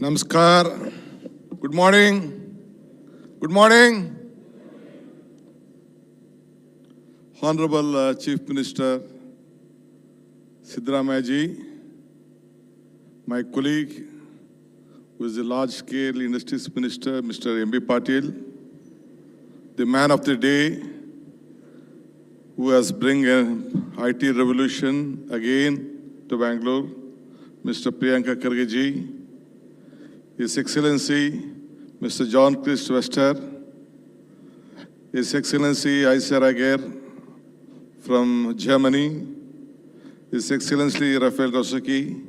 Namaskar. Good morning. Good morning. Honorable Chief Minister Siddaramaiah ji, my colleague, who is the large-scale industries minister, Mr. M.B. Patil, the man of the day, who has bring an IT revolution again to Bangalore, Mr. Priyanka Kharge ji, His Excellency Mr. John Christ Wester, His Excellency Aysar Ager from Germany, His Excellency Rafael Rosaki,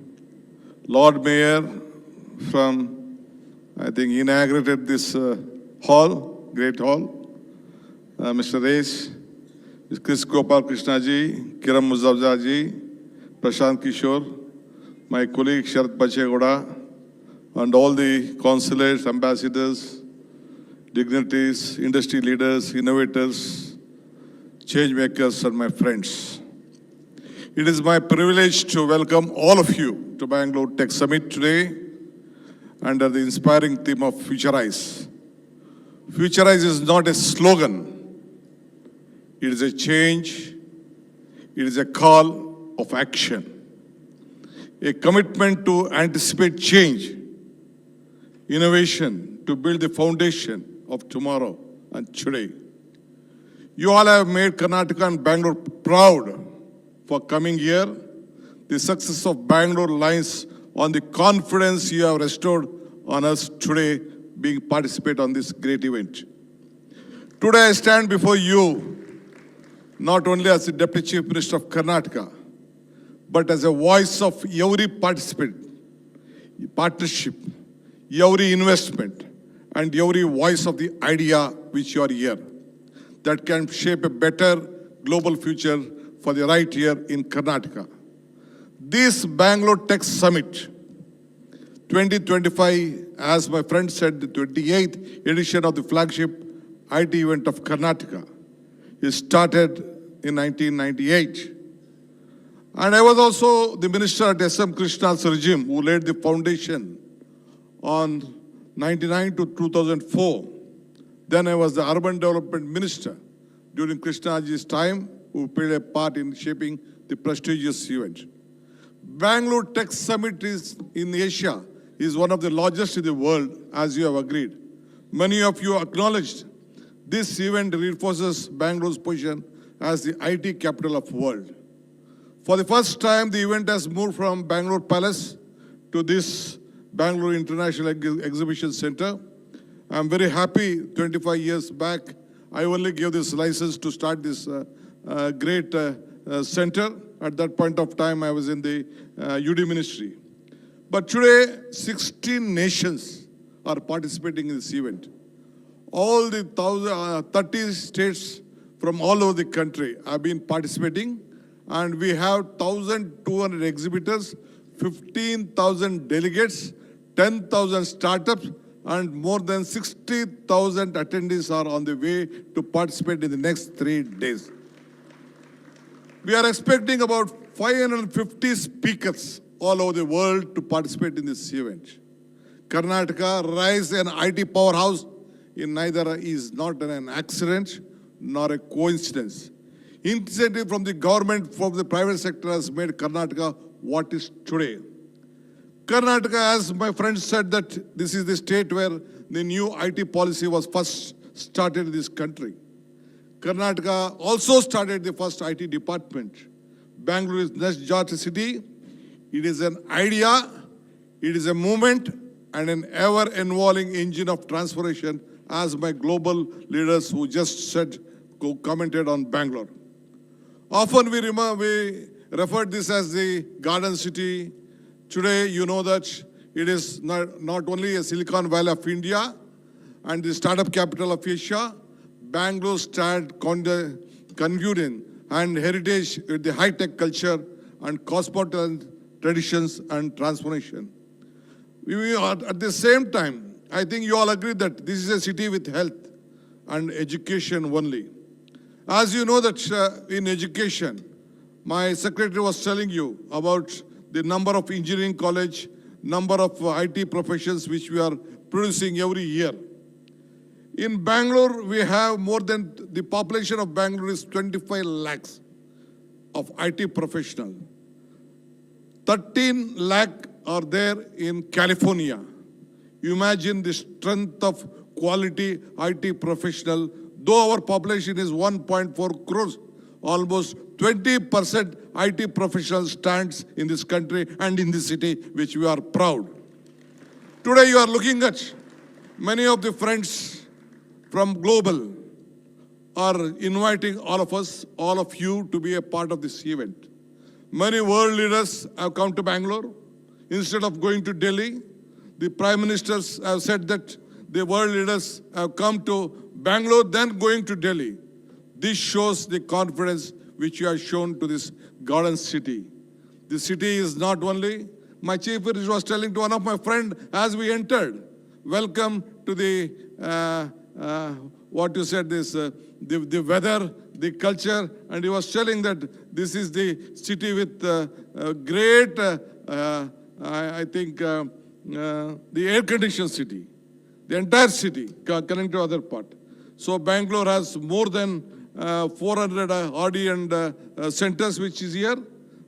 Lord Mayor from, I think, inaugurated this hall, great hall, Mr. Reis, Chris Gopal Krishna ji, Kiran Muzaffar ji, Prashant Kishore, my colleague Sharat Bachegoda, and all the consulates, ambassadors, dignitaries, industry leaders, innovators, change makers, and my friends. It is my privilege to welcome all of you to Bangalore Tech Summit today under the inspiring theme of Futurize. Futurize is not a slogan. It is a change. It is a call of action. A commitment to anticipate change, innovation to build the foundation of tomorrow and today. You all have made Karnataka and Bangalore proud for coming here. The success of Bangalore lies on the confidence you have restored on us today being participate on this great event. Today I stand before you not only as the Deputy Chief Minister of Karnataka, but as a voice of every participant, partnership, every investment, and every voice of the idea which you are here that can shape a better global future for the right here in Karnataka. This Bangalore Tech Summit 2025, as my friend said, the 28th edition of the flagship IT event of Karnataka, is started in 1998. And I was also the minister at S.M. Krishna's regime who laid the foundation on 1999 to 2004. Then I was the urban development minister during Krishnaji's time, who played a part in shaping the prestigious event. Bangalore Tech Summit is in Asia is one of the largest in the world, as you have agreed. Many of you acknowledged this event reinforces Bangalore's position as the IT capital of the world. For the first time, the event has moved from Bangalore Palace to this Bangalore International Exhibition Center. I'm very happy 25 years back, I only gave this license to start this great center. At that point of time, I was in the UD ministry. But today, 16 nations are participating in this event. All the 30 states from all over the country have been participating, and we have 1,200 exhibitors, 15,000 delegates, 10,000 startups, and more than 60,000 attendees are on the way to participate in the next 3 days. We are expecting about 550 speakers all over the world to participate in this event. Karnataka rise an IT powerhouse in neither is not an accident nor a coincidence. Incentive from the government, from the private sector has made Karnataka what is today. Karnataka, as my friend said, that this is the state where the new IT policy was first started in this country. Karnataka also started the first IT department. Bangalore is next Georgia city. It is an idea, it is a movement, and an ever-evolving engine of transformation, as my global leaders who just said, commented on Bangalore. Often we refer this as the Garden City. Today, you know that it is not only a Silicon Valley of India and the startup capital of Asia. Bangalore stands convenient and heritage with the high-tech culture and cosmopolitan traditions and transformation. We are, at the same time, I think you all agree that this is a city with health and education only. As you know that in education, my secretary was telling you about the number of engineering college, number of IT professions which we are producing every year. In Bangalore, we have more than, the population of Bangalore is 25 lakhs of IT professionals. 13 lakh are there in California. You imagine the strength of quality IT professional. Though our population is 1.4 crores, almost 20% IT professional stands in this country and in this city, which we are proud. Today you are looking at many of the friends from global are inviting all of us, all of you to be a part of this event. Many world leaders have come to Bangalore. Instead of going to Delhi, the prime ministers have said that the world leaders have come to Bangalore, then going to Delhi. This shows the confidence which you have shown to this garden city. The city is not only, my chief minister was telling to one of my friends as we entered, welcome to the, what you said, this, the weather, the culture, and he was telling that this is the city with great, I think, the air-conditioned city, the entire city connected to other part. So Bangalore has more than 400 RD and centers which is here.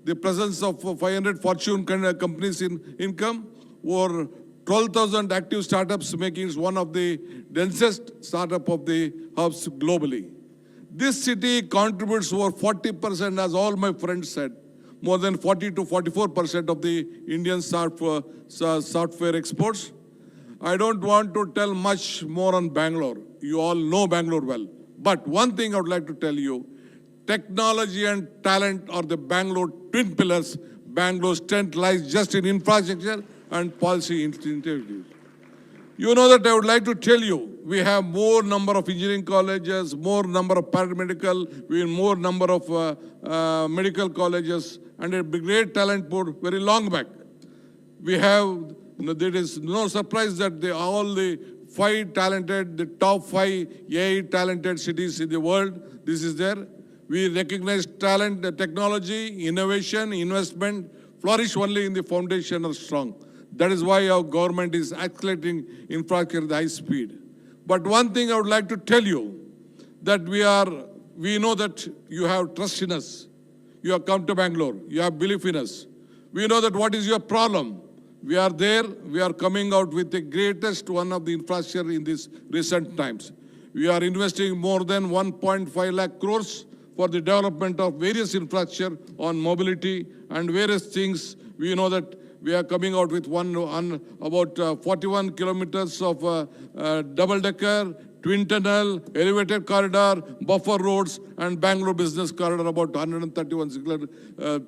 The presence of 500 Fortune companies in income, or 12,000 active startups, making it one of the densest startup of the hubs globally. This city contributes over 40%, as all my friends said, more than 40 to 44% of the Indian software exports. I don't want to tell much more on Bangalore. You all know Bangalore well. But one thing I would like to tell you, technology and talent are the Bangalore twin pillars. Bangalore's strength lies just in infrastructure and policy initiatives. You know that I would like to tell you, we have more number of engineering colleges, more number of paramedical, we have more number of medical colleges, and a great talent pool very long back. We have, there is no surprise that all the the top 5 AI talented cities in the world, this is there. We recognize talent, technology, innovation, investment, flourish only in the foundation are strong. That is why our government is accelerating infrastructure at high speed. But one thing I would like to tell you, that we know that you have trust in us. You have come to Bangalore, you have belief in us. We know that what is your problem. We are there, we are coming out with the greatest one of the infrastructure in these recent times. We are investing more than 1.5 lakh crores for the development of various infrastructure on mobility and various things. We know that we are coming out with about 41 kilometers of double-decker, twin tunnel, elevated corridor, buffer roads, and Bangalore business corridor about 131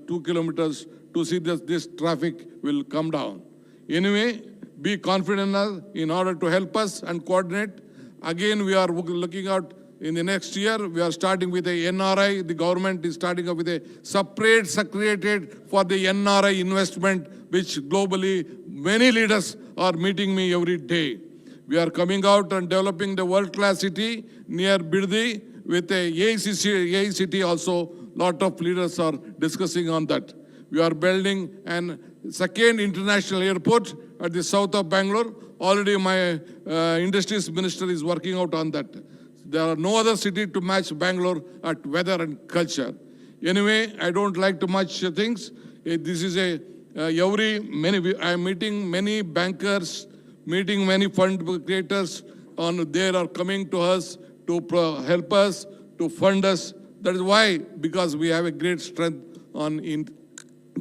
2 kilometers to see that this traffic will come down. Anyway, be confident in order to help us and coordinate. Again, we are looking out in the next year. We are starting with a NRI. The government is starting up with a separate secretariat for the NRI investment, which globally many leaders are meeting me every day. We are coming out and developing the world-class city near Biddi with a AI city also. Lot of leaders are discussing on that. We are building an second international airport at the south of Bangalore. Already my industries minister is working out on that. There are no other city to match Bangalore at weather and culture. Anyway, I don't like too much things. This is I am meeting many bankers, meeting many fund creators. They are coming to us to help us, to fund us. That is why, because we have a great strength in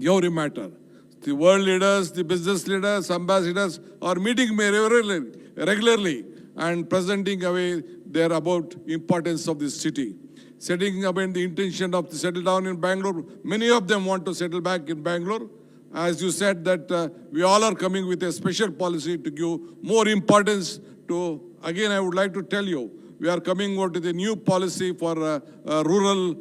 every matter. The world leaders, the business leaders, ambassadors are meeting me regularly and presenting away their about importance of this city. Setting up in the intention of to settle down in Bangalore. Many of them want to settle back in Bangalore. As you said that we all are coming with a special policy to give more importance to, again I would like to tell you, we are coming out with a new policy for rural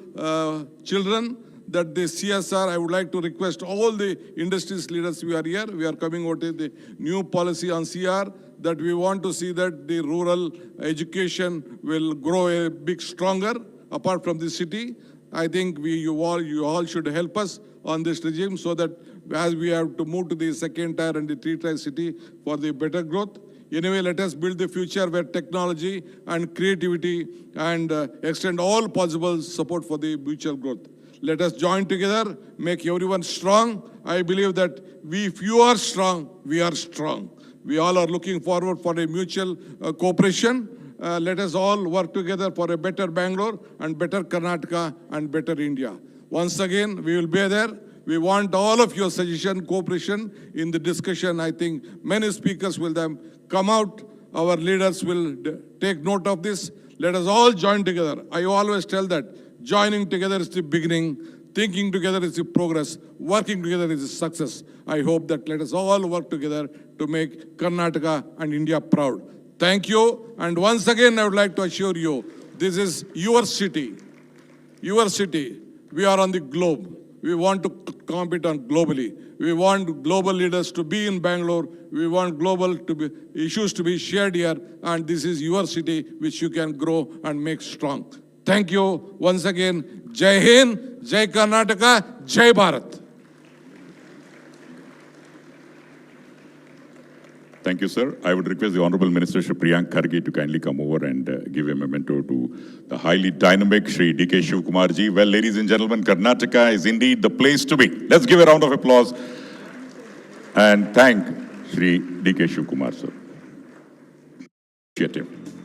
children, that the CSR, I would like to request all the industries leaders we are here, we are coming out with the new policy on CR, that we want to see that the rural education will grow a bit stronger apart from the city. I think you all should help us on this regime so that as we have to move to the second tier and the three-tier city for the better growth. Anyway, let us build the future where technology and creativity and extend all possible support for the mutual growth. Let us join together, make everyone strong. I believe that if you are strong, we are strong. We all are looking forward for a mutual cooperation. Let us all work together for a better Bangalore and better Karnataka and better India. Once again, we will be there. We want all of your suggestion, cooperation in the discussion. I think many speakers will then come out. Our leaders will take note of this. Let us all join together. I always tell that joining together is the beginning. Thinking together is the progress. Working together is the success. I hope that let us all work together to make Karnataka and India proud. Thank you. And once again, I would like to assure you, this is your city. Your city. We are on the globe. We want to compete on globally. We want global leaders to be in Bangalore. We want global issues to be shared here. And this is your city which you can grow and make strong. Thank you once again. Jai Hind, Jai Karnataka, Jai Bharat. Thank you, sir. I would request the Honorable Minister, Shri Priyank Kharge, to kindly come over and give a memento to the highly dynamic Shri D.K. Shivkumarji. Well, ladies and gentlemen, Karnataka is indeed the place to be. Let's give a round of applause and thank Shri D.K. Shivkumar, sir. Appreciate him.